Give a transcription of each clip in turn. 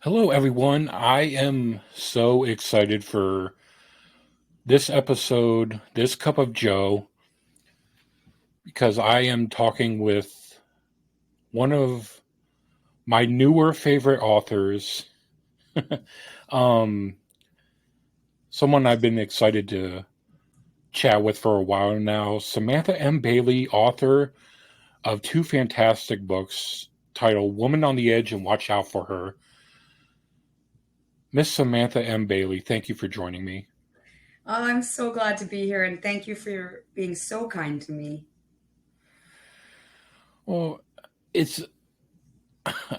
Hello, everyone. I am so excited for this episode, this cup of Joe, because I am talking with one of my newer favorite authors, um, someone I've been excited to chat with for a while now, Samantha M Bailey, author of two fantastic books titled Woman on the Edge and Watch Out for Her. Miss Samantha M Bailey, thank you for joining me. Oh, I'm so glad to be here, and thank you for being so kind to me. Well, it's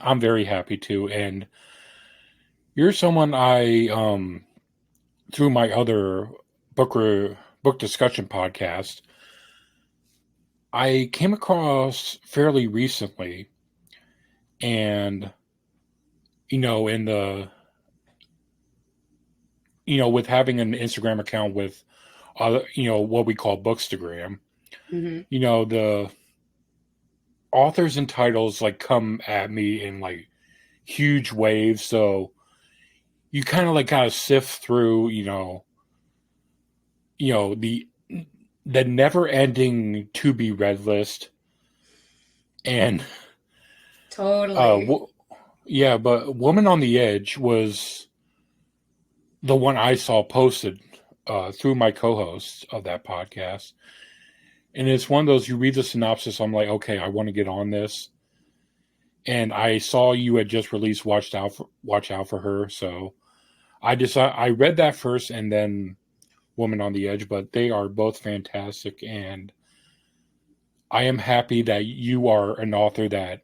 I'm very happy to, and you're someone I through my other book discussion podcast I came across fairly recently, and in the with having an Instagram account with what we call Bookstagram, Hmm. the authors and titles like come at me in like huge waves, so you kind of like gotta sift through the never ending to be read list. And uh Totally. w- yeah, but Woman on the Edge was the one I saw posted through my co-host of that podcast. And it's one of those, you read the synopsis, I'm like, okay, I want to get on this. And I saw you had just released Watch Out for Her, so I read that first and then Woman on the Edge, but they are both fantastic, and I am happy that you are an author that,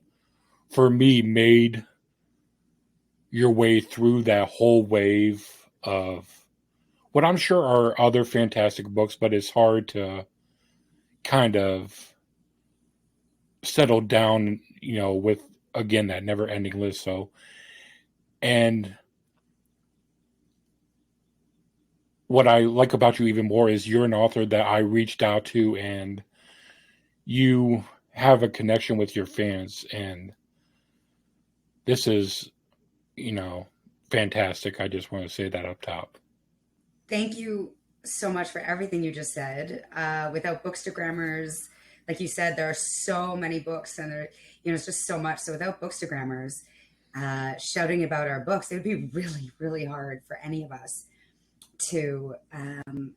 for me, made your way through that whole wave of what I'm sure are other fantastic books, but it's hard to kind of settle down, with again that never ending list. So, and what I like about you even more is you're an author that I reached out to, and you have a connection with your fans, and this is, you know, fantastic. I just want to say that up top. Thank you so much for everything you just said. Without Bookstagrammers, like you said, there are so many books, and it's just so much. So without Bookstagrammers shouting about our books, it would be really, really hard for any of us to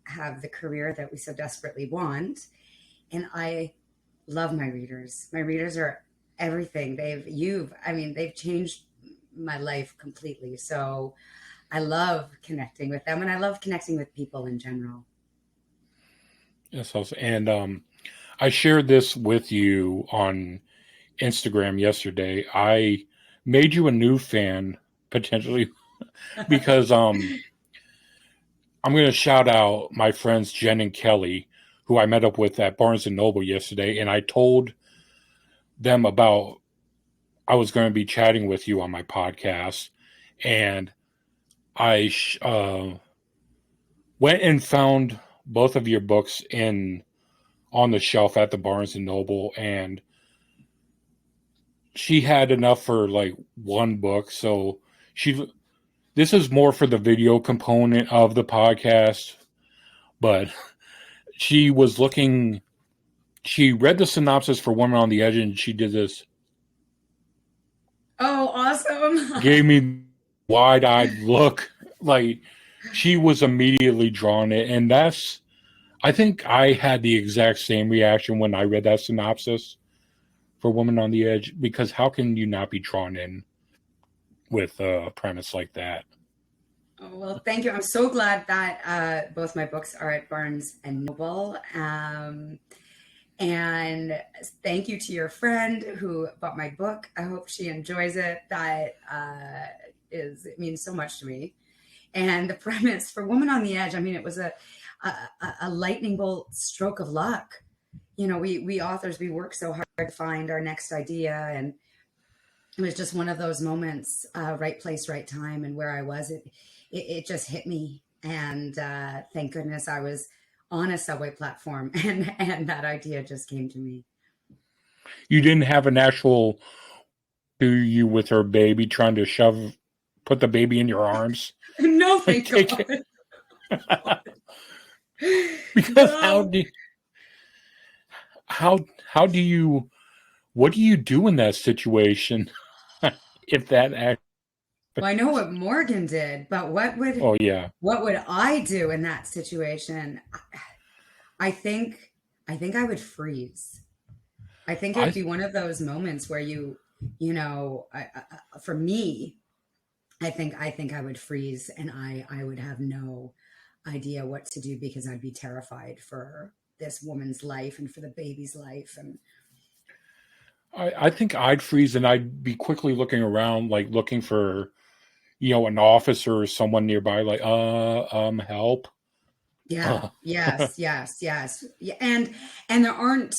have the career that we so desperately want. And I love my readers. My readers are everything. They've changed my life completely. So I love connecting with them, and I love connecting with people in general. Yes, also, and I shared this with you on Instagram yesterday. I made you a new fan potentially because I'm going to shout out my friends Jen and Kelly, who I met up with at Barnes and Noble yesterday, and I told them about I was going to be chatting with you on my podcast, and I went and found both of your books in on the shelf at the Barnes and Noble, and she had enough for like one book, so she this is more for the video component of the podcast, but she was looking she read the synopsis for Woman on the Edge, and she did this, Oh, awesome. gave me wide-eyed look, like she was immediately drawn it. And that's I think I had the exact same reaction when I read that synopsis for Woman on the Edge, because how can you not be drawn in with a premise like that? Oh, well, thank you. I'm so glad that both my books are at Barnes and Noble. And thank you to your friend who bought my book. I hope she enjoys it. That it means so much to me. And the premise for Woman on the Edge, I mean, it was a, a lightning bolt stroke of luck. We authors, we work so hard to find our next idea, and it was just one of those moments, right place, right time, and where I was, it just hit me, and thank goodness I was on a subway platform, and that idea just came to me. You didn't have an actual do you with her baby trying to shove put the baby in your arms. No, Like, thank take God. it. Because No. how do you, what do you do in that situation? If that act, Well, I know what Morgan did, but oh yeah, what would I do in that situation? I think I think I would freeze. I think it would I be one of those moments where for me, I think I would freeze, and I would have no idea what to do because I'd be terrified for this woman's life and for the baby's life. And I think I'd freeze and I'd be quickly looking around, like looking for, an officer or someone nearby, like, help. yeah, Uh, yes, yes, yes. Yeah, and there aren't,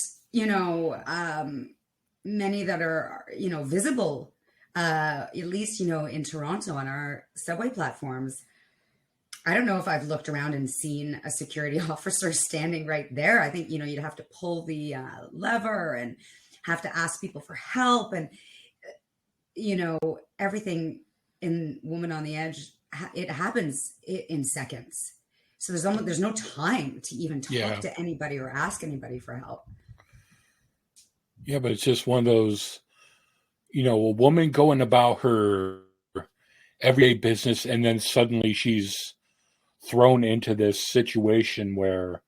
many that are, visible, at least, in Toronto on our subway platforms. I don't know if I've looked around and seen a security officer standing right there. I think, you'd have to pull the lever and have to ask people for help. And, everything in Woman on the Edge, it happens in seconds. So there's no time to even talk yeah, to anybody or ask anybody for help. yeah, but it's just one of those, a woman going about her everyday business, and then suddenly she's thrown into this situation where,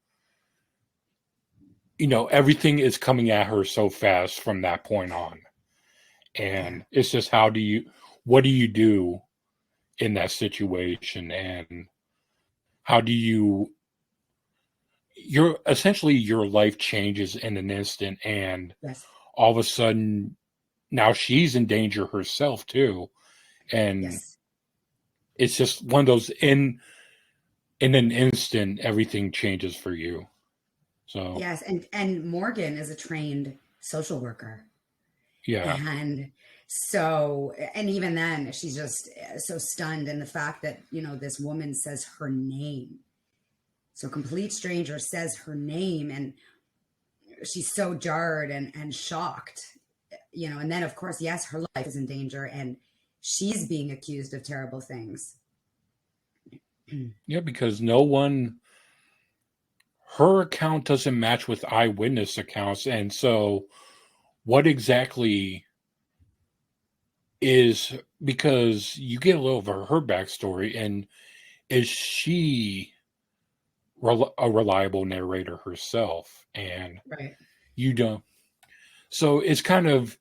everything is coming at her so fast from that point on. Yeah. And it's just, what do you do in that situation? And how do your life changes in an instant, and Yes. all of a sudden now she's in danger herself too. And Yes. it's just one of those, in an instant everything changes for you. So Yes. And Morgan is a trained social worker. yeah. And so, and even then, she's just so stunned. And the fact that, this woman says her name. So, a complete stranger says her name, and she's so jarred and shocked, And then, of course, yes, her life is in danger, and she's being accused of terrible things. Yeah, because no one, her account doesn't match with eyewitness accounts. And so what exactly is, because you get a little of her backstory, and is she a reliable narrator herself? And Right. you don't. So it's kind of,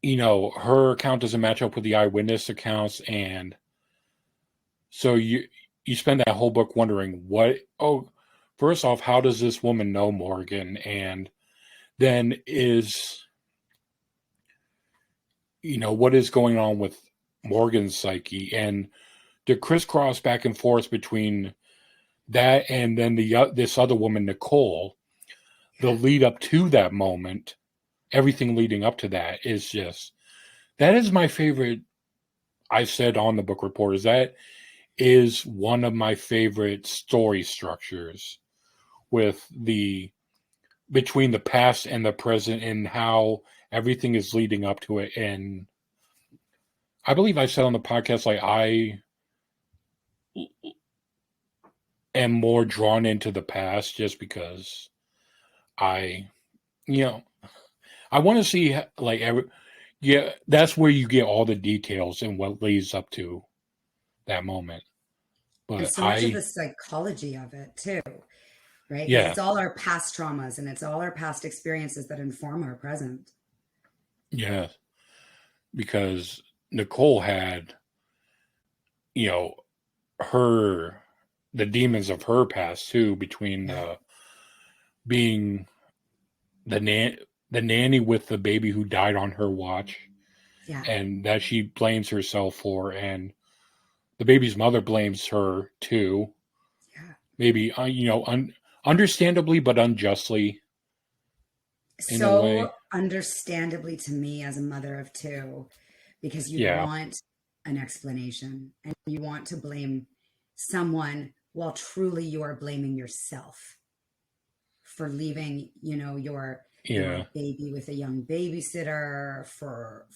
her account doesn't match up with the eyewitness accounts. And so you spend that whole book wondering, first off, how does this woman know Morgan? And then what is going on with Morgan's psyche? And the crisscross back and forth between that and then this other woman, Nicole, the Yeah. lead up to that moment, everything leading up to that is just, that is my favorite. I said on the book report, that is one of my favorite story structures, with the between the past and the present, and how everything is leading up to it. And I believe I said on the podcast, like, I am more drawn into the past just because I, you know, I want to see, like, yeah, that's where you get all the details and what leads up to that moment. And But so much of the psychology of it, too, right? Because yeah, it's all our past traumas and it's all our past experiences that inform our present. yeah, because Nicole had, you know, her, the demons of her past too, between Yeah. being the nanny with the baby who died on her watch, Yeah. and that she blames herself for, and the baby's mother blames her too. Yeah. Maybe understandably but unjustly in a So way. understandably to me as a mother of two, because you'd Yeah, want an explanation and you want to blame someone while truly you are blaming yourself for leaving, your or Yeah. a baby with a young babysitter, for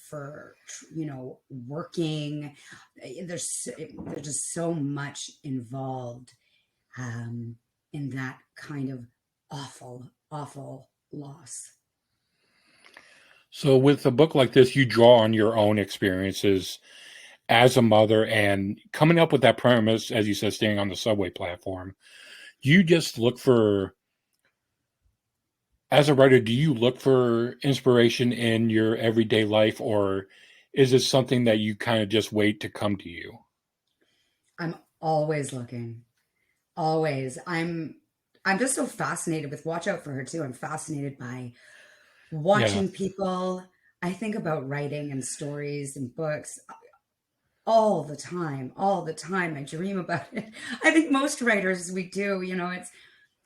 working. There's just so much involved, um, in that kind of awful loss. So with a book like this, you draw on your own experiences as a mother and coming up with that premise, as you said, staying on the subway platform. You just look for, as a writer, do you look for inspiration in your everyday life, or is it something that you kind of just wait to come to you? I'm always looking. Always. I'm just so fascinated with Watch Out for Her too. I'm fascinated by Yeah. watching people. I think about writing and stories and books all the time, all the time. I dream about it. I think most writers, we do, it's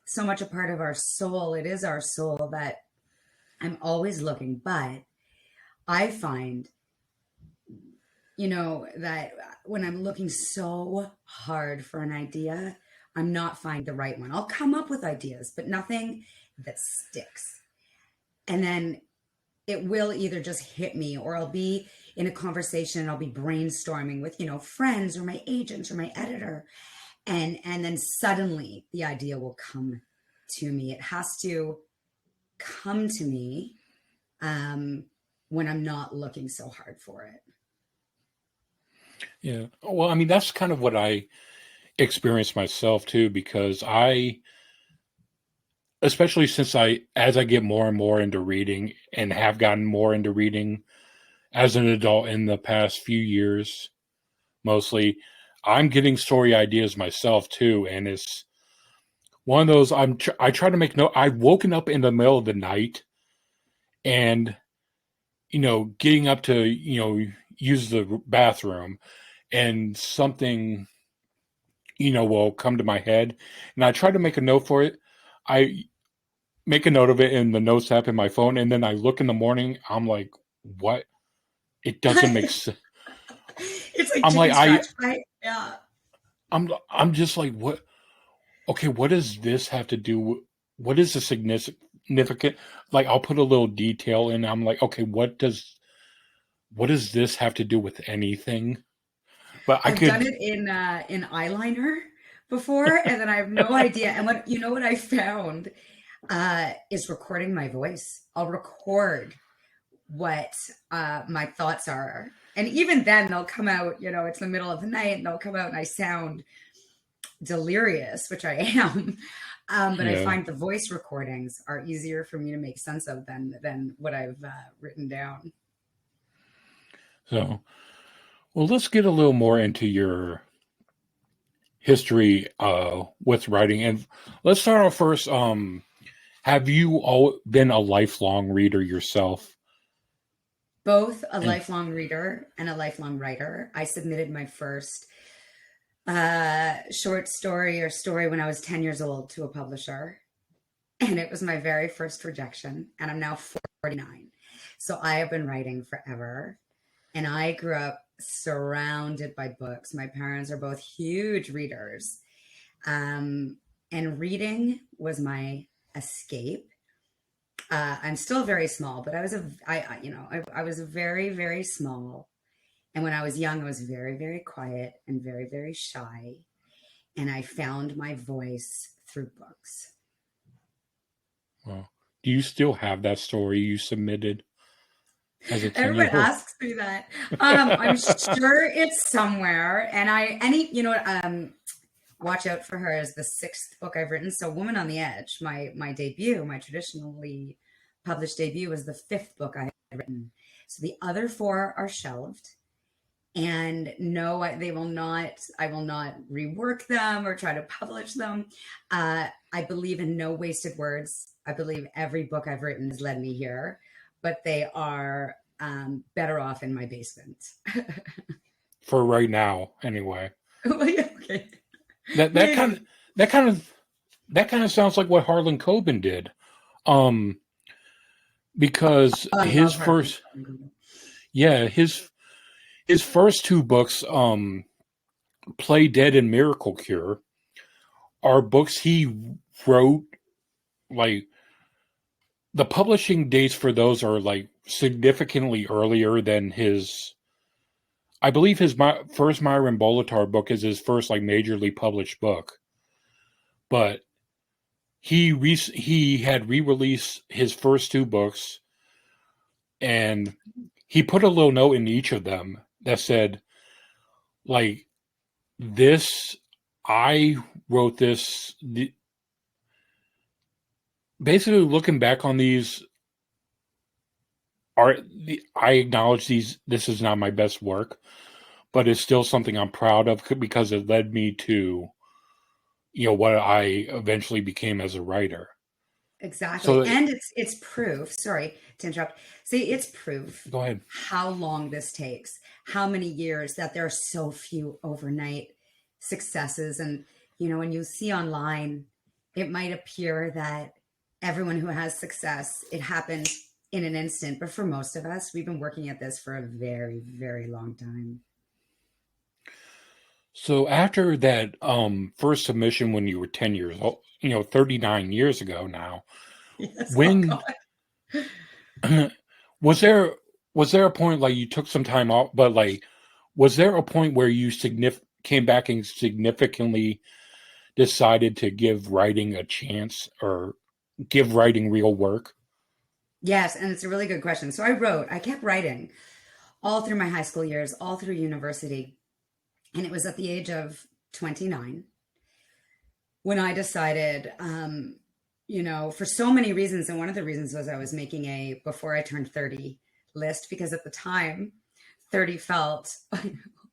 so much a part of our soul. It is our soul that I'm always looking. But I find, that when I'm looking so hard for an idea, I'm not finding the right one. I'll come up with ideas, but nothing that sticks. And then it will either just hit me, or I'll be in a conversation and I'll be brainstorming with, friends or my agent or my editor. And then suddenly the idea will come to me. It has to come to me, when I'm not looking so hard for it. Yeah. Well, I mean, that's kind of what I experienced myself too, because I, especially since as I get more and more into reading and have gotten more into reading as an adult in the past few years, mostly, I'm getting story ideas myself too. And it's one of those, I try to make note. I've woken up in the middle of the night and, getting up to, use the bathroom, and something, will come to my head, and I try to make a note for it. I make a note of it in the notes app in my phone, and then I look in the morning. I'm like, what? It doesn't make sense. It's like I'm like, chicken scratch, right? Yeah. I'm just like, what? Okay, what does this have to do? What is the significant? Like, I'll put a little detail in. I'm like, okay, what does this have to do with anything? But I I've done could, it in eyeliner before, and then I have no idea. And what I found, is recording my voice. I'll record what, my thoughts are, and even then they'll come out. It's the middle of the night, and they'll come out, and I sound delirious, which I am. But I yeah. find the voice recordings are easier for me to make sense of than what I've, written down. So, well, let's get a little more into your history with writing, and let's start off first. Have you all been a lifelong reader yourself? Both a And lifelong reader and a lifelong writer. I submitted my first, short story or story when I was 10 years old to a publisher. And it was my very first rejection. And I'm now 49. So I have been writing forever. And I grew up surrounded by books. My parents are both huge readers. Um, and reading was my escape. I'm still very small, but I was very, very small. And when I was young, I was very, very quiet and very, very shy. And I found my voice through books. well, do you still have that story you submitted as a 10-year Everyone old? asks me that. I'm sure it's somewhere. And Watch Out for Her is the sixth book I've written. So Woman on the Edge, my debut, my traditionally published debut, was the fifth book I had written. So the other four are shelved. And no, they will not. I will not rework them or try to publish them. I believe in no wasted words. I believe every book I've written has led me here, but they are, better off in my basement. For right now, anyway. Well, yeah, okay, That that kind of maybe. that kind of that kind of sounds like what Harlan Coben did. Um, because I his love her. first, yeah, his first two books, Play Dead and Miracle Cure, are books he wrote like the publishing dates for those are like significantly earlier than his. I believe his first Myron Bolitar book is his first like majorly published book, but he had re-released his first two books, and he put a little note in each of them that said, like, this, I wrote this. Basically, looking back on these, I acknowledge these. This is not my best work, but it's still something I'm proud of because it led me to, what I eventually became as a writer. Exactly. So And it's proof, sorry to interrupt. See, it's proof go ahead. how long this takes, how many years that there are so few overnight successes. And, when you see online, it might appear that everyone who has success, it happens in an instant. But for most of us, we've been working at this for a very, very long time. So after that first submission when you were 10 years old, 39 years ago now, Yes. Oh when God. was there a point like you took some time off, but like was there a point where you came back and significantly decided to give writing a chance or give writing real work? Yes, and it's a really good question. So I kept writing all through my high school years, all through university. And it was at the age of 29 when I decided, for so many reasons. And one of the reasons was I was making a before I turned 30 list, because at the time, 30 felt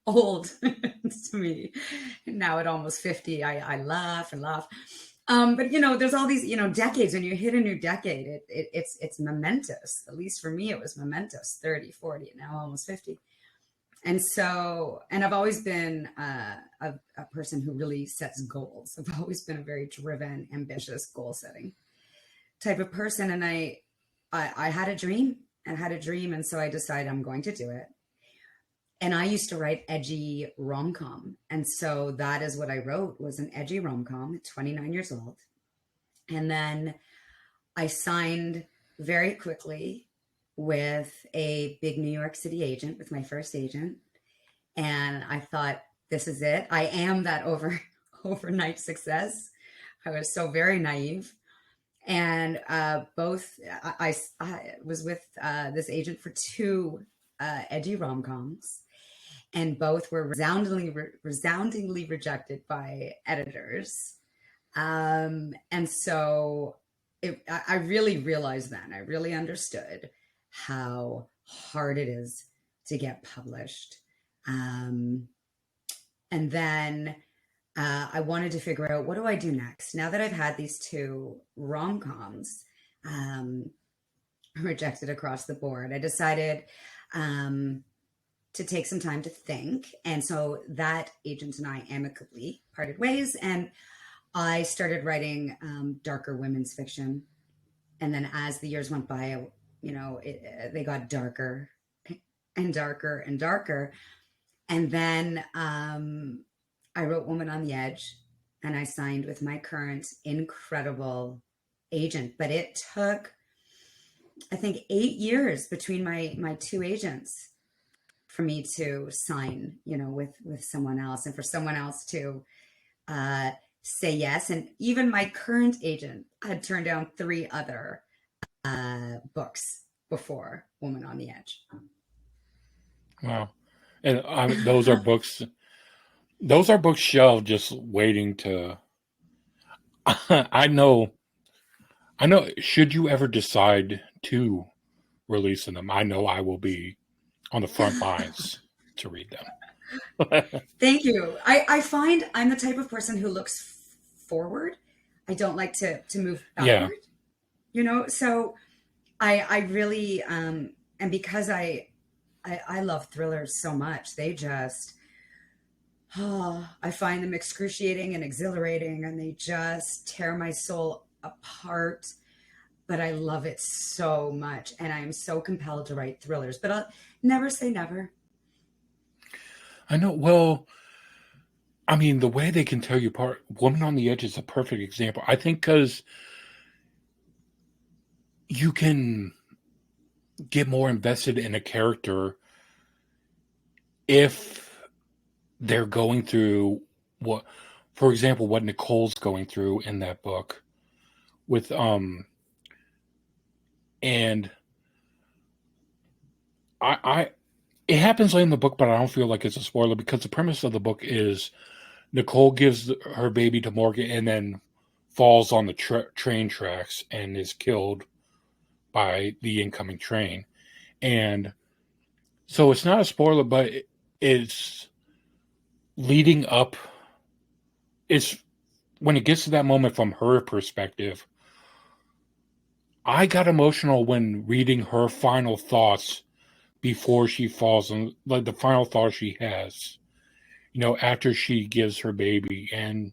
old to me. Now at almost 50, I laugh and laugh. But there's all these, decades. When you hit a new decade, it's momentous. At least for me, it was momentous. 30, 40, now almost 50. And so, and I've always been a person who really sets goals. I've always been a very driven, ambitious, goal-setting type of person. And I had a dream, and so I decided I'm going to do it. And I used to write edgy rom-com, and so that is what I wrote, was an edgy rom-com at 29 years old. And then I signed very quickly with a big New York City agent, with my first agent. And I thought, this is it. I am that overnight success. I was so very naive. And I was with this agent for two edgy rom-coms, and both were resoundingly rejected by editors. And so I really realized then, I really understood how hard it is to get published. And then I wanted to figure out, what do I do next? Now that I've had these two rom-coms rejected across the board, I decided to take some time to think. And so that agent and I amicably parted ways, and I started writing darker women's fiction. And then as the years went by, they got darker and darker and darker. And then I wrote Woman on the Edge, and I signed with my current incredible agent. But it took, I think, 8 years between my two agents for me to sign, with someone else, and for someone else to say yes. And even my current agent had turned down 3 other books before Woman on the Edge. Wow. And those are books. Those are books shelved, just waiting to. I know. Should you ever decide to release them, I know I will be on the front lines to read them. Thank you. I find I'm the type of person who looks forward. I don't like to move backward. Yeah. So I really and because I love thrillers so much, they just I find them excruciating and exhilarating, and they just tear my soul apart. But I love it so much, and I am so compelled to write thrillers. But I'll never say never. I know. Well, I mean, the way they can tell you apart, Woman on the Edge is a perfect example. I think because you can get more invested in a character if they're going through what, for example, what Nicole's going through in that book with and I it happens late in the book, but I don't feel like it's a spoiler because the premise of the book is Nicole gives her baby to Morgan and then falls on the train tracks and is killed by the incoming train. And so it's not a spoiler, but it's leading up. It's when it gets to that moment from her perspective. I got emotional when reading her final thoughts before she falls, and like the final thought she has, after she gives her baby and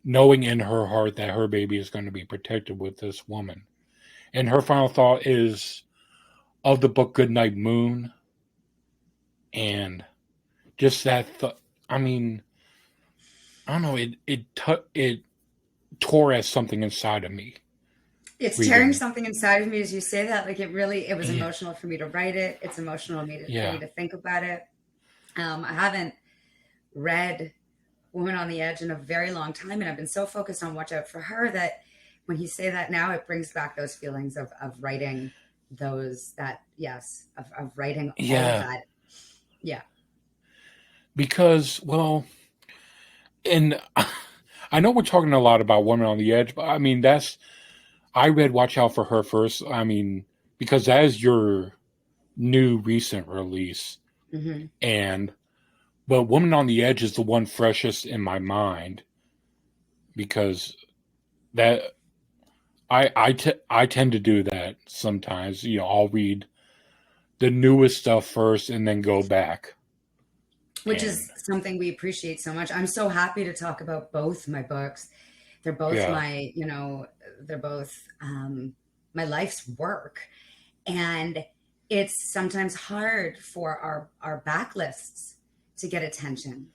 knowing in her heart that her baby is going to be protected with this woman. And her final thought is of the book Goodnight Moon. And just that, I mean, I don't know, it tore at something inside of me. It's tearing Reading. something inside of me as you say that. Like it was Yeah. emotional for me to write it. It's emotional for me Yeah. to think about it. I haven't read Woman on the Edge in a very long time, and I've been so focused on Watch Out for Her that when you say that now, it brings back those feelings of writing of writing all of that. Yeah. Because, well, and I know we're talking a lot about Woman on the Edge, but I mean, I read Watch Out for Her first. I mean, because that is your new recent release. Mm-hmm. But Woman on the Edge is the one freshest in my mind because that I tend to do that sometimes. I'll read the newest stuff first and then go back. Which is something we appreciate so much. I'm so happy to talk about both my books. They're both they're both my life's work. And it's sometimes hard for our backlists to get attention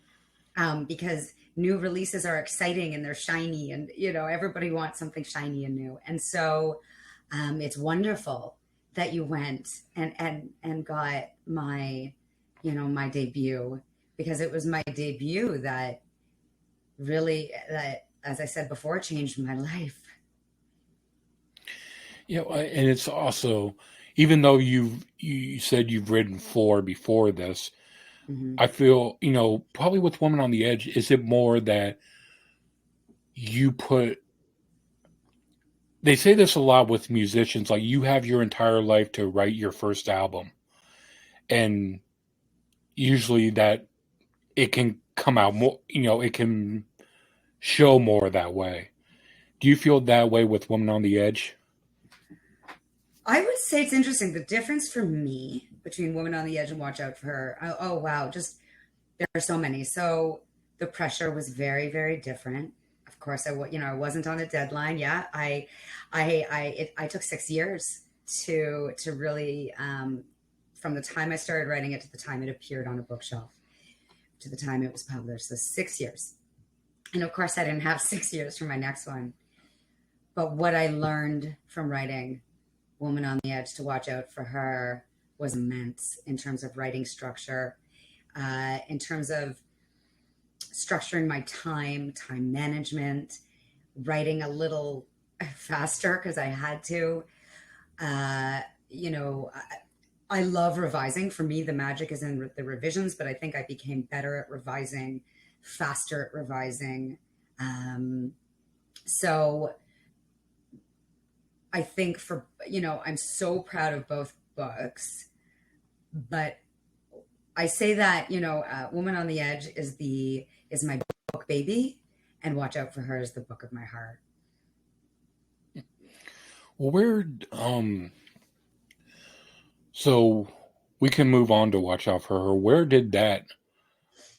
because new releases are exciting and they're shiny and, everybody wants something shiny and new. And so it's wonderful that you went and got my, my debut, because it was my debut that as I said before, changed my life. And it's also, even though you said you've written 4 before this, Mm-hmm. I feel, probably with Woman on the Edge, is it more that they say this a lot with musicians, like you have your entire life to write your first album. And usually that it can come out more, it can show more that way. Do you feel that way with Woman on the Edge? I would say it's interesting. The difference for me between Woman on the Edge and Watch Out for Her. Oh wow, just there are so many. So the pressure was very, very different. Of course, I wasn't on a deadline. Yeah, I took 6 years to really from the time I started writing it to the time it appeared on a bookshelf to the time it was published. So 6 years. And of course, I didn't have 6 years for my next one. But what I learned from writing Woman on the Edge to Watch Out for Her was immense in terms of writing structure, in terms of structuring my time management, writing a little faster because I had to. I love revising. For me, the magic is in the revisions, but I think I became better at revising, faster at revising. So I think I'm so proud of both books, but I say that, Woman on the Edge is my book baby, and Watch Out for Her is the book of my heart. Well, so we can move on to Watch Out for Her. Where did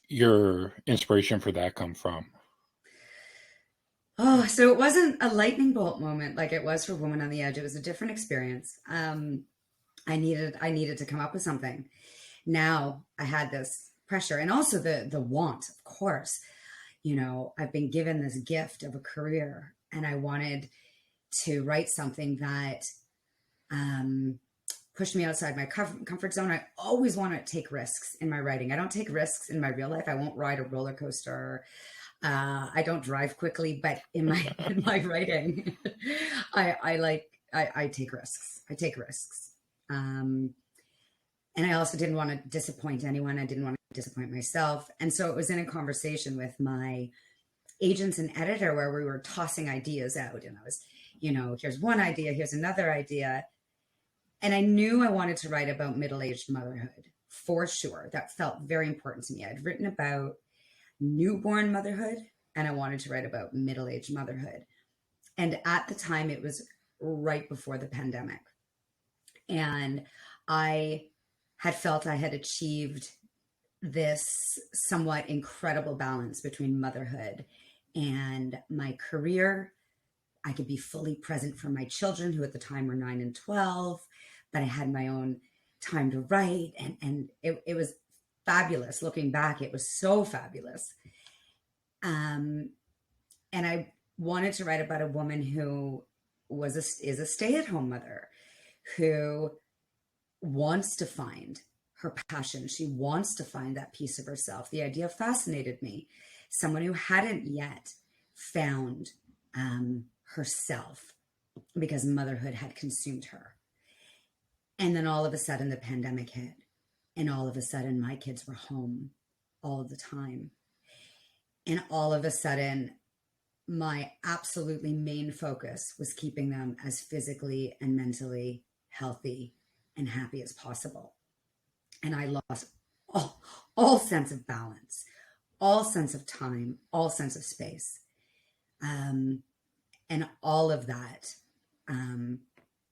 your inspiration for that come from? Oh, so it wasn't a lightning bolt moment like it was for Woman on the Edge. It was a different experience. I needed to come up with something. Now I had this pressure and also the want, of course. I've been given this gift of a career and I wanted to write something that pushed me outside my comfort zone. I always want to take risks in my writing. I don't take risks in my real life. I won't ride a roller coaster. I don't drive quickly, but in my writing, I take risks. I take risks. And I also didn't want to disappoint anyone. I didn't want to disappoint myself. And so it was in a conversation with my agents and editor where we were tossing ideas out. And I was, here's one idea, here's another idea. And I knew I wanted to write about middle-aged motherhood for sure. That felt very important to me. I'd written about newborn motherhood and I wanted to write about middle-aged motherhood. And at the time, it was right before the pandemic. And I had felt I had achieved this somewhat incredible balance between motherhood and my career. I could be fully present for my children, who at the time were 9 and 12, but I had my own time to write. And it was fabulous. Looking back, it was so fabulous. And I wanted to write about a woman who is a stay-at-home mother who wants to find her passion. She wants to find that piece of herself. The idea fascinated me. Someone who hadn't yet found herself because motherhood had consumed her. And then all of a sudden the pandemic hit, and all of a sudden my kids were home all the time. And all of a sudden my absolutely main focus was keeping them as physically and mentally healthy and happy as possible. And I lost all sense of balance, all sense of time, all sense of space. And all of that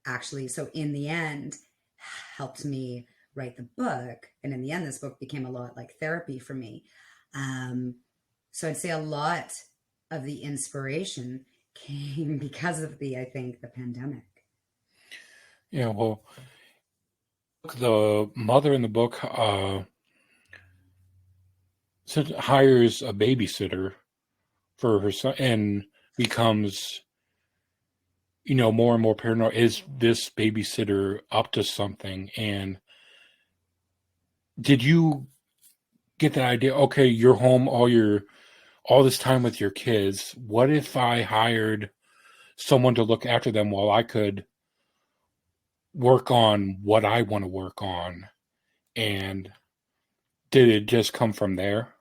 actually, so in the end, helped me write the book. And in the end, this book became a lot like therapy for me. So I'd say a lot of the inspiration came because of I think, the pandemic. Yeah, well, the mother in the book hires a babysitter for her son and becomes, more and more paranoid. Is this babysitter up to something? And did you get that idea? Okay, you're home all this time with your kids. What if I hired someone to look after them while I could work on what I want to work on? And did it just come from there?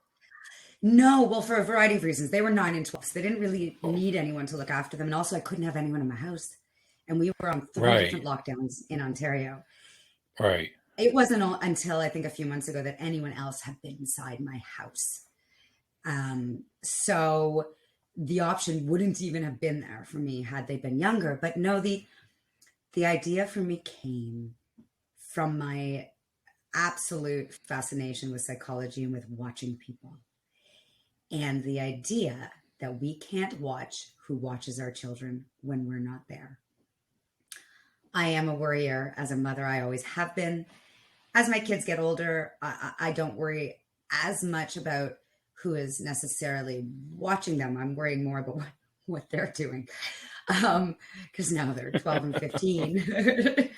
No, well, for a variety of reasons. They were 9 and 12, so they didn't really need anyone to look after them. And also, I couldn't have anyone in my house. And we were on 3 different Right, lockdowns in Ontario. right. It wasn't until I think a few months ago that anyone else had been inside my house. So the option wouldn't even have been there for me had they been younger. But no, the idea for me came from my absolute fascination with psychology and with watching people. And the idea that we can't watch who watches our children when we're not there. I am a worrier as a mother. I always have been. As my kids get older, I don't worry as much about who is necessarily watching them. I'm worrying more about what they're doing. Because now they're 12 and 15.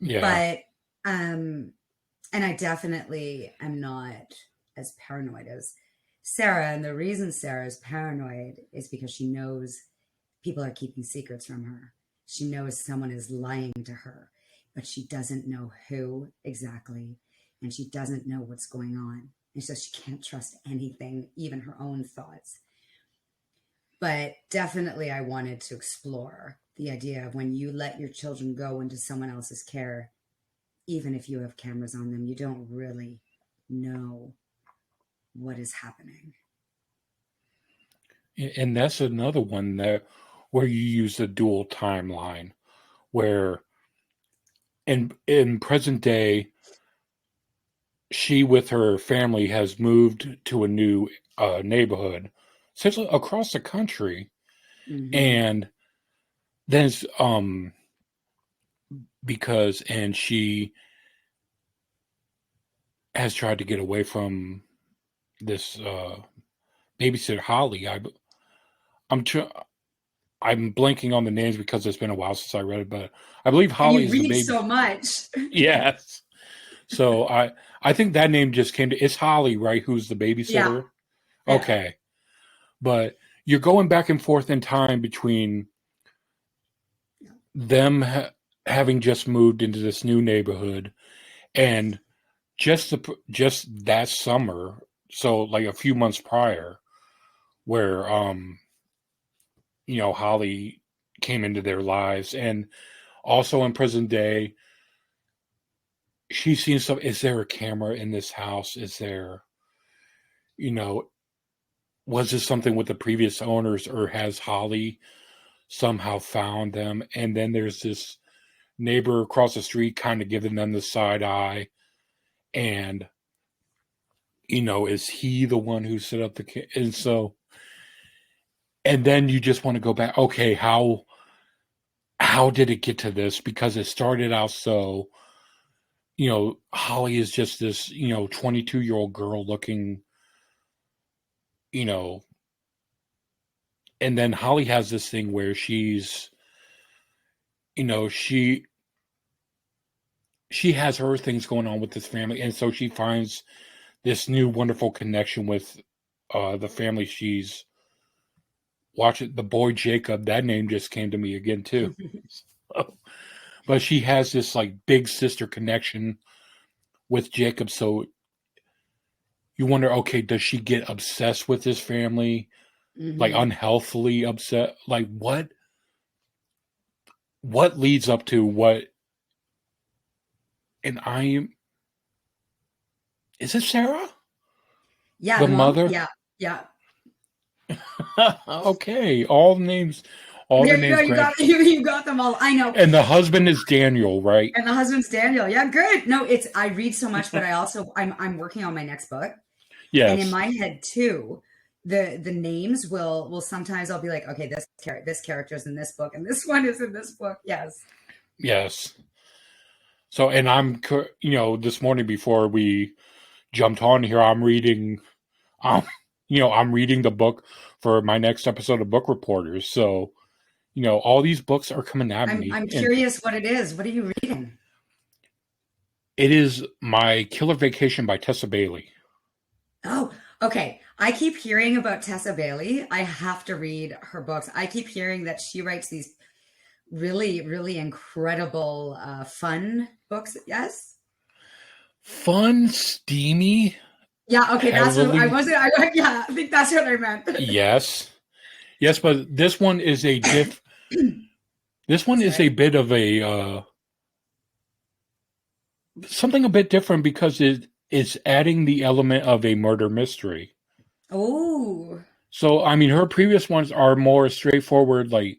Yeah. But, and I definitely am not as paranoid as Sarah. And the reason Sarah is paranoid is because she knows people are keeping secrets from her. She knows someone is lying to her, but she doesn't know who exactly, and she doesn't know what's going on. And so she can't trust anything, even her own thoughts. But definitely I wanted to explore the idea of when you let your children go into someone else's care, even if you have cameras on them, you don't really know what is happening. And that's another one where you use the dual timeline, where in present day, she with her family has moved to a new neighborhood, essentially across the country, Mm-hmm. and then and she has tried to get away from this babysitter Holly. I'm trying. I'm blanking on the names because it's been a while since I read it, but I believe And Holly you is the read baby. so much. Yes. So I think that name just came to, it's Holly, right? Who's the Yeah. babysitter? Yeah. Okay. But you're going back and forth in time between them having just moved into this new neighborhood and just that summer, so like a few months prior, where Holly came into their lives, and also in present day, she's seen stuff. Is there a camera in this house? Is there, you know, was this something with the previous owners, or has Holly somehow found them? And then there's this neighbor across the street kind of giving them the side eye, and is he the one who set up and so, and then you just want to go back, okay, how did it get to this? Because it started out so, Holly is just this, 22-year-old girl looking, you know, and then Holly has this thing where she's, she has her things going on with this family, and so she finds this new wonderful connection with the family she's watching. The boy Jacob, that name just came to me again too. But she has this like big sister connection with Jacob, so you wonder, okay, does she get obsessed with this family, like Hmm. unhealthily upset? Like what leads up to what? And is it Sarah, Yeah. the The mom. mother? Yeah. Yeah. Okay, all the There you go. names You grab, got you got them all. I know. and the husband is Daniel, right? And the husband's Daniel. Yeah, good. No, it's I read so much, but I'm working on my next book. And in Yes, my head too, the names will sometimes I'll be like, okay, this character is in this book and this one is in this book. Yes. yes. So, and this morning before we jumped on here, I'm reading, um, I'm reading the book for my next episode of Book Reporters. So, all these books are coming at me, I'm and curious what it is. What are you reading? it is My Killer Vacation by Tessa Bailey. Oh, okay. I keep hearing about Tessa Bailey. I have to read her books. I keep hearing that she writes these really, really incredible, fun books. Yes. Fun, steamy, Yeah. Okay. That's what I heavily, wasn't. Yeah. I think that's what I meant. yes, yes, but this one is a This one is a Sorry. bit of a something a bit different because it is adding the element of a murder mystery. Oh. So, I mean, her previous ones are more straightforward, like,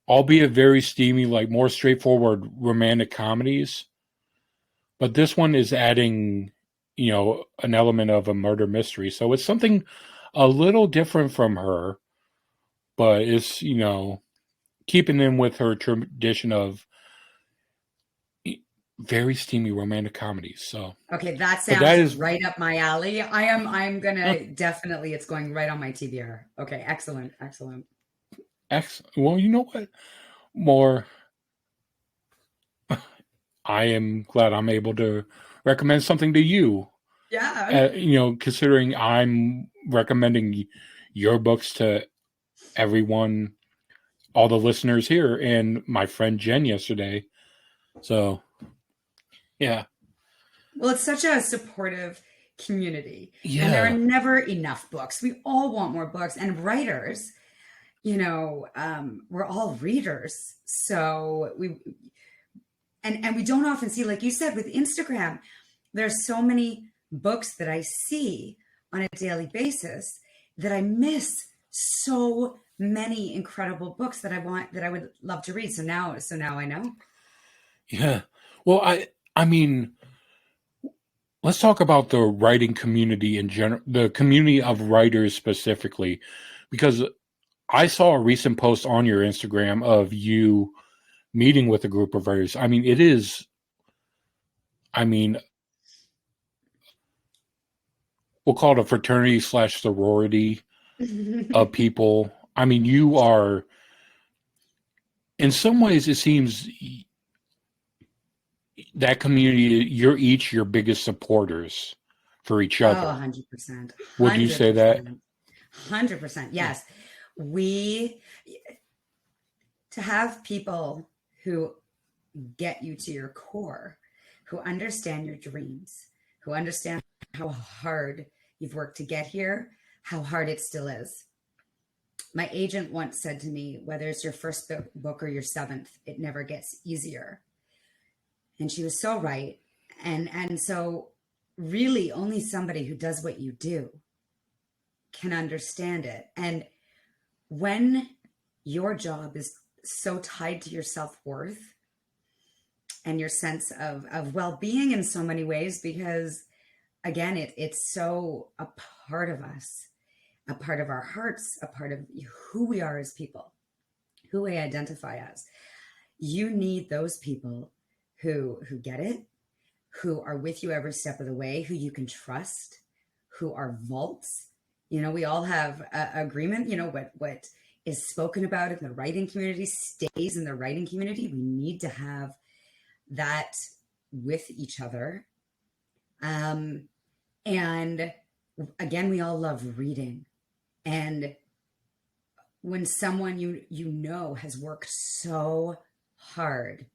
albeit very steamy, like more straightforward romantic comedies. But this one is adding, an element of a murder mystery. So it's something a little different from her, but it's, keeping in with her tradition of very steamy romantic comedies. So, Okay, that but that sounds is right up my alley. I'm gonna definitely it's going right on my TBR. Okay, excellent, excellent. excellent. Well, you know what? More, I am glad I'm able to recommend something to you. Yeah. Considering I'm recommending your books to everyone, all the listeners here, and my friend Jen yesterday. So, yeah. Well, it's such a supportive community, and there are Yeah. never enough books. We all want more books, and writers, we're all readers. So and we don't often see, like you said, with Instagram, there's so many books that I see on a daily basis that I miss so many incredible books that I would love to read. So now I know. Yeah. Well, I mean, let's talk about the writing community in general, the community of writers specifically, because I saw a recent post on your Instagram of you meeting with a group of writers. I mean, I mean, we'll call it a fraternity slash sorority of people. I mean, you are. in some ways, it seems that community, you're each your biggest supporters for each Oh, other. 100%. Would you say that? 100%. 100%. Yes. We, to have people who get you to your core, who understand your dreams, who understand how hard you've worked to get here, how hard it still is. My agent once said to me, whether it's your first book or your seventh, it never gets easier. And she was so right. And so really only somebody who does what you do can understand it. And when your job is so tied to your self-worth and your sense of well-being in so many ways, because again, it's so a part of us, a part of our hearts, a part of who we are as people, who we identify as. You need those people who get it, who are with you every step of the way, who you can trust, who are vaults. You know, we all have agreement. You know, what is spoken about in the writing community stays in the writing community. We need to have that with each other. And again, we all love reading. And when someone you know has worked so hard,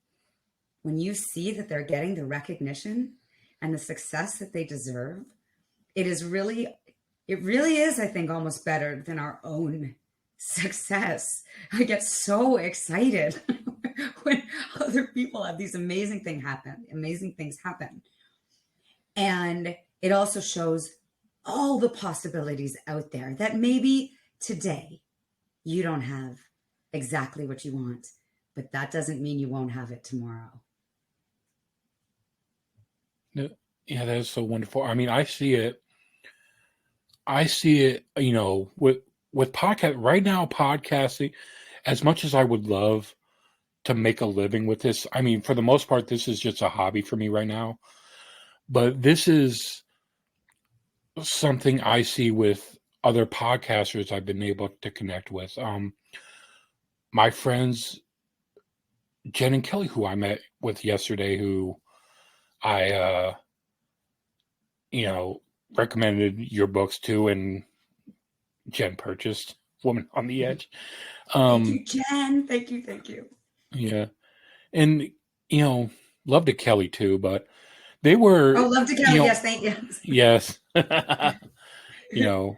when you see that they're getting the recognition and the success that they deserve, it really is, I think, almost better than our own success. I get so excited when other people have these amazing things happen. And it also shows all the possibilities out there that maybe today you don't have exactly what you want, but that doesn't mean you won't have it tomorrow. Yeah, that is so wonderful. I mean, I see it, you know, with podcast right now, podcasting, as much as I would love to make a living with this. I mean, for the most part, this is just a hobby for me right now, but this is something I see with other podcasters I've been able to connect with. My friends, Jen and Kelly, who I met with yesterday, who I, you know, recommended your books to, and Jen purchased Woman on the Edge. Thank you, Jen. Thank you. Thank you. Yeah. And, you know, love to Kelly too, but they were, Oh, love to you Kelly. know, Yes, thank you. yes, you know,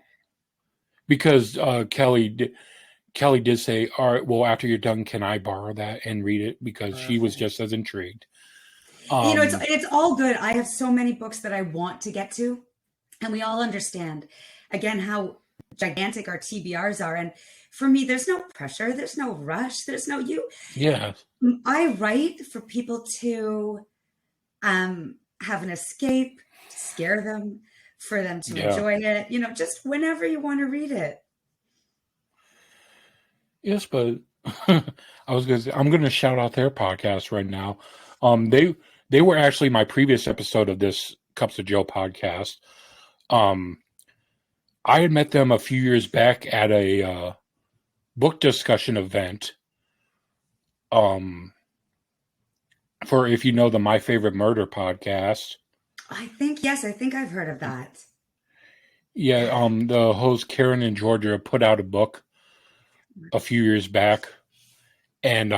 because Kelly did say, all right, well, after you're done, can I borrow that and read it? Because she was Perfect. just as intrigued. You know, it's all good. I have so many books that I want to get to, and we all understand, again, how gigantic our TBRs are. And for me, there's no pressure, there's no rush, there's no you. Yeah. I write for people to have an escape, to scare them, for them to Yeah. enjoy it. You know, just whenever you want to read it. Yes, but I'm going to shout out their podcast right now. They were actually my previous episode of this Cups of Joe podcast. I had met them a few years back at a book discussion event. For, if you know, the My Favorite Murder podcast. Yes, I think I've heard of that. Yeah, the host Karen and Georgia put out a book a few years back, and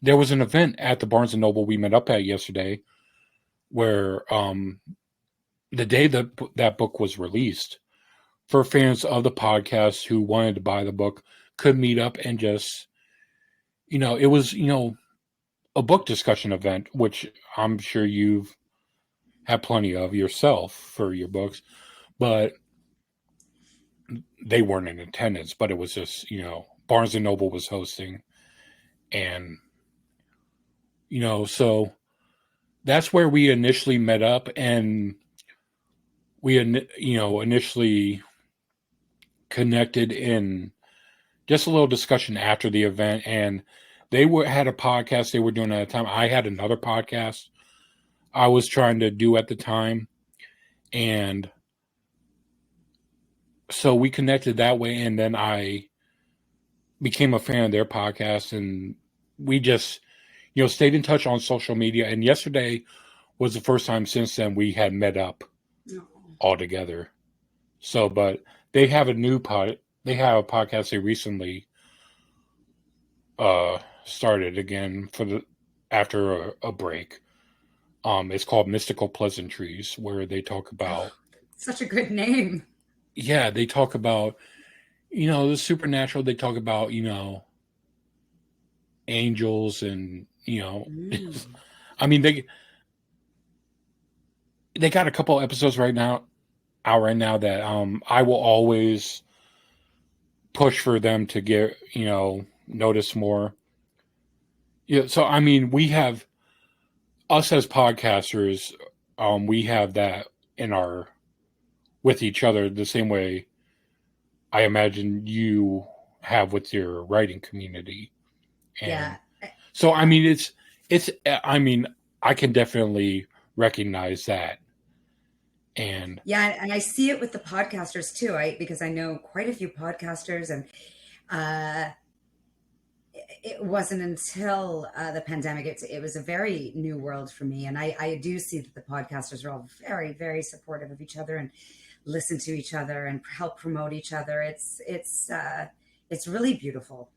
there was an event at the Barnes and Noble we met up at yesterday, where the day that that book was released, for fans of the podcast who wanted to buy the book could meet up and just, you know, it was, you know, a book discussion event, which I'm sure you've had plenty of yourself for your books, but they weren't in attendance. But it was just, you know, Barnes and Noble was hosting, and, you know, so that's where we initially met up, and we, you know, initially connected in just a little discussion after the event. And they had a podcast they were doing at the time. I had another podcast I was trying to do at the time, and so we connected that way. And then I became a fan of their podcast, and we just, stayed in touch on social media. And yesterday was the first time since then we had met up Oh. all together. So, but they have they have a podcast they recently started again after a break. It's called Mystical Pleasantries, where they talk about, Such a good name. yeah, they talk about, the supernatural. They talk about, angels and, Mm. I mean, they got a couple episodes out right now that I will always push for them to get, notice more. Yeah, so I mean, we have us as podcasters, we have that in our with each other the same way I imagine you have with your writing community. Yeah. And so I mean it's I mean I can definitely recognize that. And Yeah, and I see it with the podcasters too. Because I know quite a few podcasters, and uh, it wasn't until the pandemic. It was a very new world for me, and I do see that the podcasters are all very, very supportive of each other and listen to each other and help promote each other. It's really beautiful.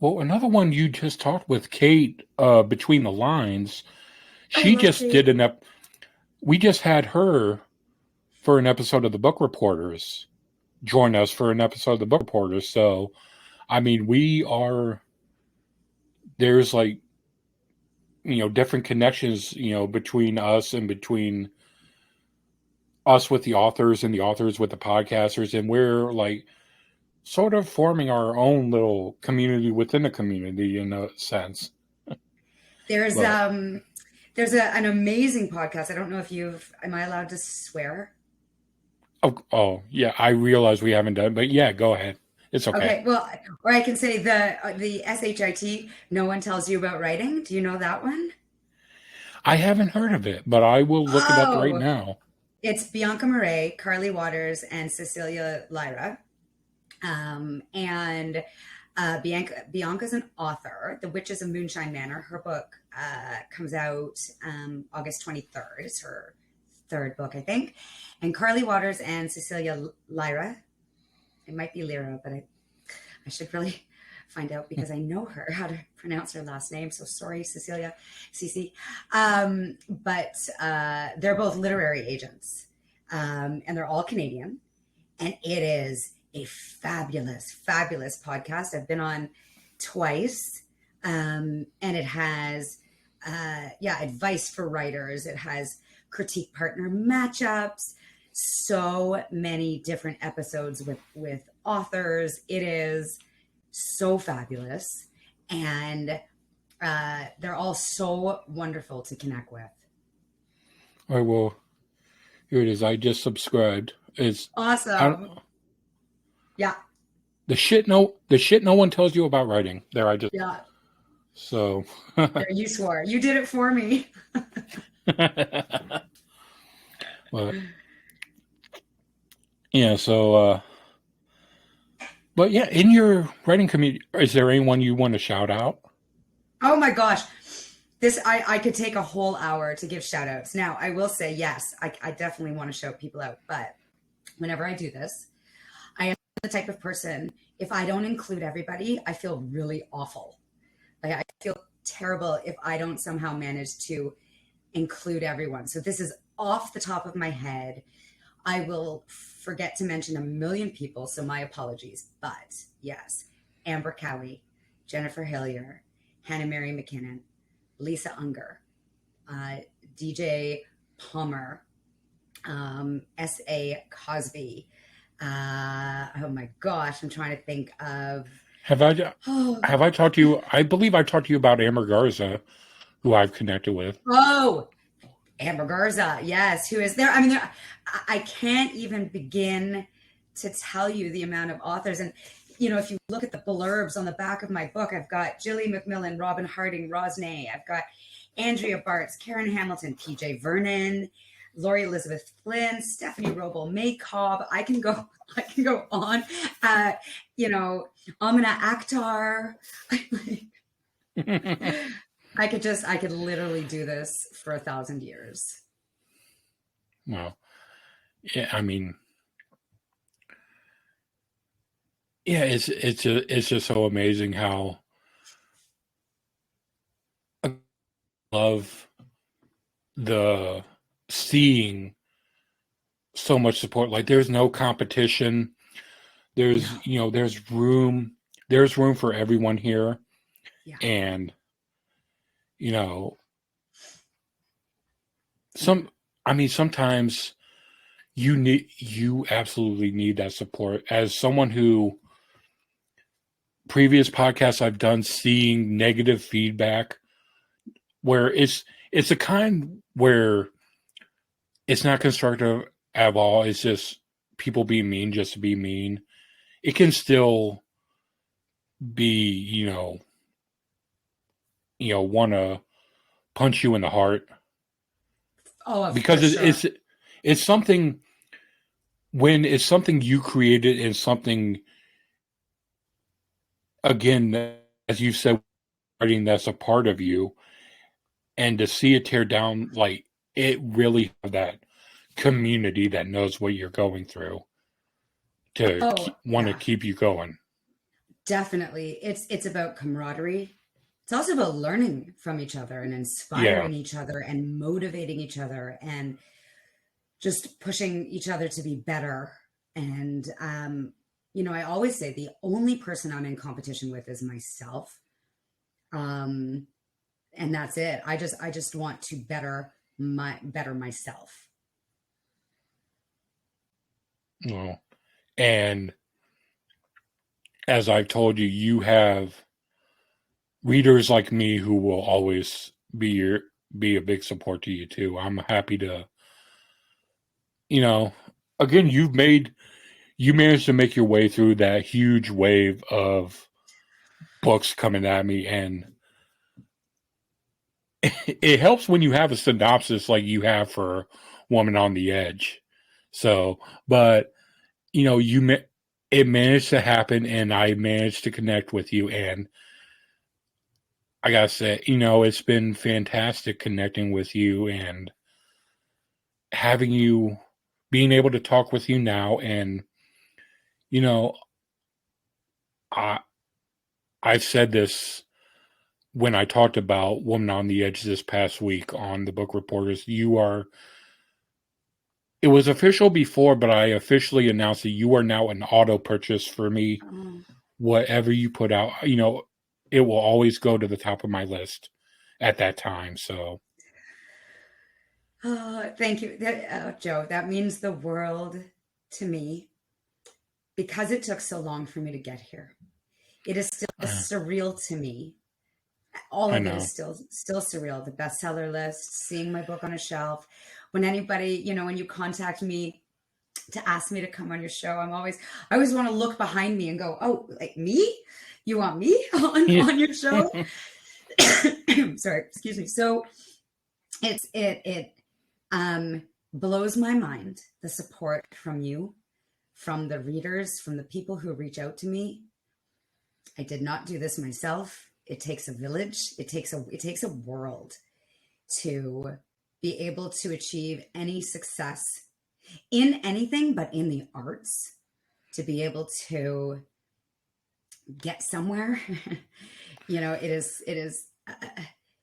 well, another one you just talked with Kate, between the lines, I she love just Kate. did we just had her for an episode of the Book Reporters join us for an episode of the Book Reporters. So, I mean, there's like, different connections, between us and between us with the authors and the authors with the podcasters. And we're like sort of forming our own little community within a community in a sense. There's But, um an amazing podcast. I don't know if am I allowed to swear? oh yeah, I realize we haven't done, but yeah, go ahead. It's okay. Okay, well, or I can say the SHIT. No one tells you about writing. Do you know that one? I haven't heard of it, but I will look it up right Oh, now. it's Bianca Murray, Carly Waters, and Cecilia Lyra. And Bianca's an author. The Witches of Moonshine Manor. Her book comes out August 23rd. It's her third book, I think. And Carly Waters and Cecilia Lyra. It might be Lyra, but I should really find out because I know her, how to pronounce her last name. So sorry, Cecilia, Cece. But they're both literary agents, and they're all Canadian. And it is a fabulous, fabulous podcast. I've been on twice, and it has, advice for writers. It has critique partner matchups. So many different episodes with authors. It is so fabulous, and they're all so wonderful to connect with. All right, well, here it is. I just subscribed. It's Awesome. Yeah. the shit no one tells you about writing. There, I just Yeah. so. There, you swore. You did it for me. But yeah, so but yeah, in your writing community, is there anyone you want to shout out? Oh my gosh. I could take a whole hour to give shout outs. Now, I will say, yes, I definitely want to shout people out. But whenever I do this, I am the type of person, if I don't include everybody, I feel really awful. Like, I feel terrible if I don't somehow manage to include everyone. So this is off the top of my head. I will forget to mention a million people, so my apologies. But yes, Amber Cowie, Jennifer Hillier, Hannah Mary McKinnon, Lisa Unger, DJ Palmer, S.A. Cosby. Oh my gosh, I'm trying to think of. Have I talked to you? I believe I talked to you about Amber Garza, who I've connected with. Oh, Amber Garza, yes, who is there? I mean, I can't even begin to tell you the amount of authors. And, if you look at the blurbs on the back of my book, I've got Jilly McMillan, Robin Harding, Rosnay. I've got Andrea Bartz, Karen Hamilton, PJ Vernon, Lori Elizabeth Flynn, Stephanie Roble, May Cobb. I can go on. Amina Akhtar. I could literally do this for 1,000 years. Well, yeah, I mean, yeah, it's just so amazing how I love the seeing so much support. Like there's no competition. No. There's room for everyone here. Yeah. And, you know, some I mean sometimes you absolutely need that support. As someone who previous podcasts I've done seeing negative feedback where it's a kind where it's not constructive at all. It's just people being mean just to be mean. It can still be, want to punch you in the heart Oh, for because sure. it's something when it's something you created and something again, as you said, writing that's a part of you, and to see it tear down, like it really have that community that knows what you're going through to Oh, want to yeah. keep you going. Definitely. It's about camaraderie. It's also about learning from each other and Yeah. inspiring each other and motivating each other and just pushing each other to be better. And I always say the only person I'm in competition with is myself. Um, and that's it. I just want to better myself. Well, and as I've told you, you have readers like me who will always be a big support to you too. I'm happy to, you know, again, you managed to make your way through that huge wave of books coming at me, and it helps when you have a synopsis like you have for Woman on the Edge. So, but it managed to happen, and I managed to connect with you, and I gotta say, it's been fantastic connecting with you and having you, being able to talk with you now, and you know, I I've said this when I talked about Woman on the Edge this past week on the Book Reporters. It was official before, but I officially announced that you are now an auto purchase for me. Oh, Whatever you put out, it will always go to the top of my list at that time. So, oh, thank you, Joe. That means the world to me because it took so long for me to get here. It is still uh, surreal to me. All I of it know. is still surreal. The bestseller list, seeing my book on a shelf. When anybody, when you contact me to ask me to come on your show, I always want to look behind me and go, oh, like me? You want me on your show? Sorry, excuse me. So it blows my mind the support from you, from the readers, from the people who reach out to me. I did not do this myself. It takes a village. It takes a world to be able to achieve any success in anything, but in the arts, to be able to get somewhere. It is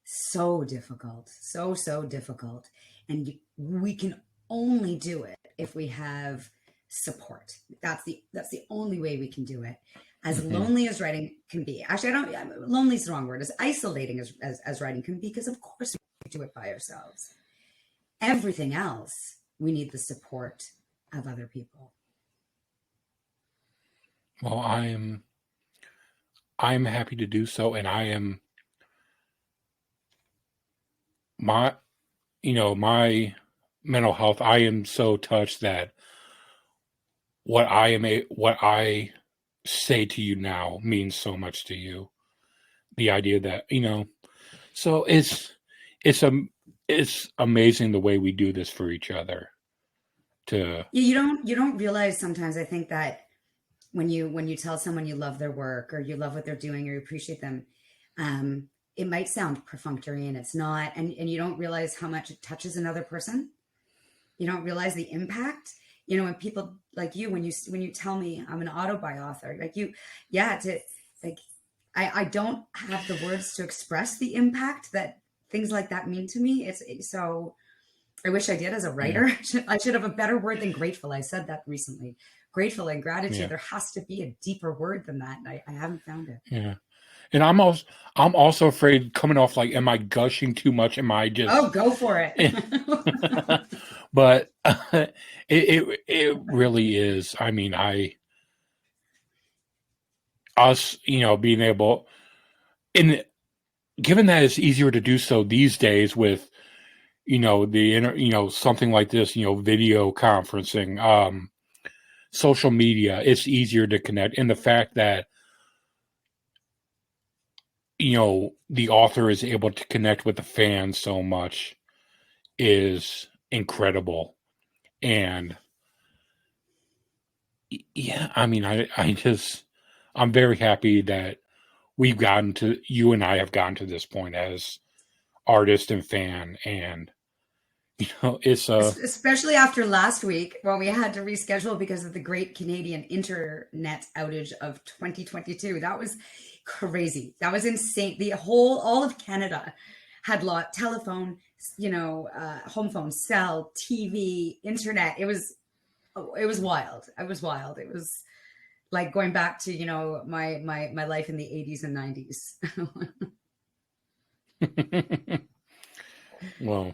so difficult, so difficult, and we can only do it if we have support. That's the only way we can do it. As Mhm. lonely as writing can be, actually, I don't. Lonely is the wrong word. As isolating as writing can be, because of course we do it by ourselves. Everything else, we need the support of other people. Well, I'm happy to do so, and I am my my mental health. I am so touched that what I say to you now means so much to you. The idea that so it's a it's amazing the way we do this for each other. To You don't realize sometimes. I think that when you tell someone you love their work or you love what they're doing or you appreciate them, it might sound perfunctory and it's not, and you don't realize how much it touches another person. You don't realize the impact. You know, when people like you, when you tell me I'm an auto-buy author, like you, yeah, to like, I don't have the words to express the impact that things like that mean to me. It's so, I wish I did as a Yeah. writer. I should have a better word than grateful. I said that recently. Grateful and gratitude. Yeah. There has to be a deeper word than that. And I haven't found it. Yeah. And I'm also afraid coming off like, am I gushing too much? Am I Oh, just, go for it. but it really is. I mean, us, being able, and given that it's easier to do so these days with, something like this, video conferencing, social media, it's easier to connect. And the fact that, the author is able to connect with the fans so much is incredible. And yeah, I mean, I'm very happy that you and I have gotten to this point as artist and fan. And, it's Especially after last week when we had to reschedule because of the great Canadian internet outage of 2022. That was crazy. That was insane. All of Canada had lot telephone, home phone, cell, TV, internet. It was wild. It was wild. It was like going back to, my life in the 80s and 90s. well,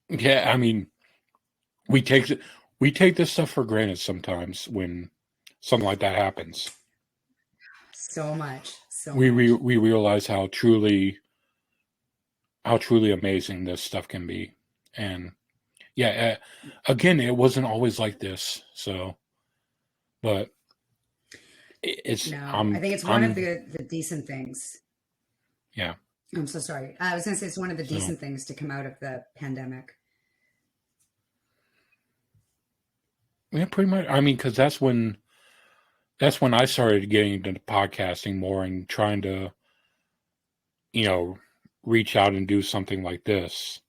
yeah, I mean, we take this stuff for granted sometimes when something like that happens. So much. We realize how truly amazing this stuff can be. And yeah, again, it wasn't always like this. So, but it's No, I think it's one of the decent things. Yeah. I'm so sorry. I was going to say it's one of the So, decent things to come out of the pandemic. yeah, pretty much. I mean, because that's when I started getting into podcasting more and trying to, reach out and do something like this.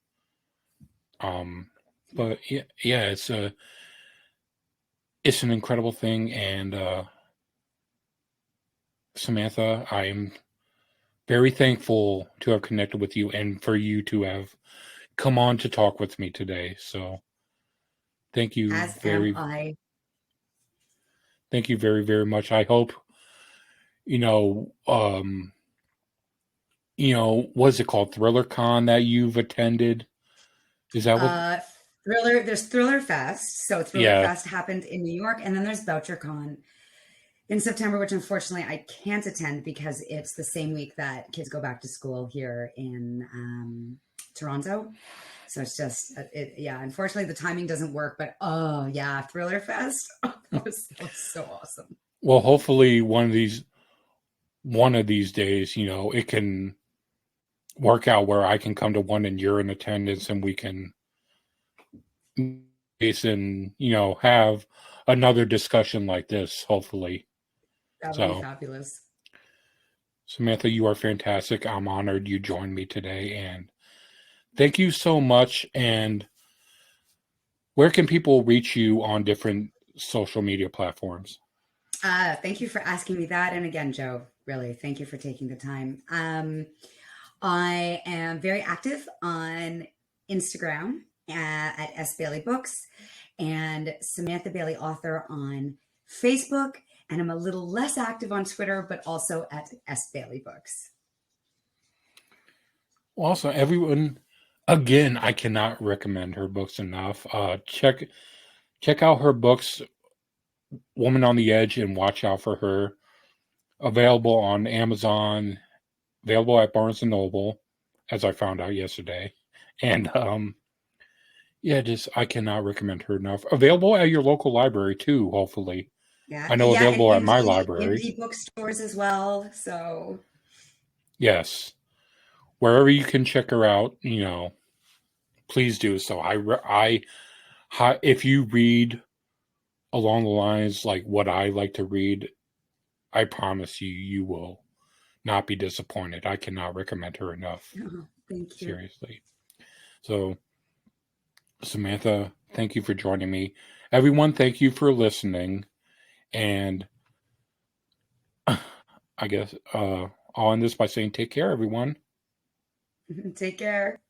But yeah, it's an incredible thing. And Samantha, I'm very thankful to have connected with you and for you to have come on to talk with me today. So thank you As am I. thank you very, very much. I hope, what is it called? ThrillerCon that you've attended? Is that what? There's Thriller Fest. So Thriller Yeah. Fest happened in New York, and then there's BoucherCon in September, which unfortunately I can't attend because it's the same week that kids go back to school here in Toronto. So it's just, unfortunately the timing doesn't work, but oh yeah, Thriller Fest. That was so awesome. Well, hopefully one of these days, it can work out where I can come to one and you're in attendance and we can have another discussion like this, hopefully. That would be fabulous. Samantha, you are fantastic. I'm honored you joined me today, and thank you so much. And where can people reach you on different social media platforms? Thank you for asking me that. And again, Joe, really, thank you for taking the time. I am very active on Instagram at S Bailey Books and Samantha Bailey Author on Facebook. And I'm a little less active on Twitter, but also at S Bailey Books. Also, everyone, again, I cannot recommend her books enough. Check out her books, Woman on the Edge and Watch Out for Her. Available on Amazon, available at Barnes & Noble, as I found out yesterday. And I cannot recommend her enough. Available at your local library too, hopefully. Yeah, I know available at my library. Indie bookstores as well. So yes, wherever you can check her out, please do so. If you read along the lines like what I like to read, I promise you will not be disappointed. I cannot recommend her enough. Oh, thank you. Seriously. So, Samantha, thank you for joining me. Everyone, thank you for listening. And I guess I'll end this by saying take care, everyone. Take care.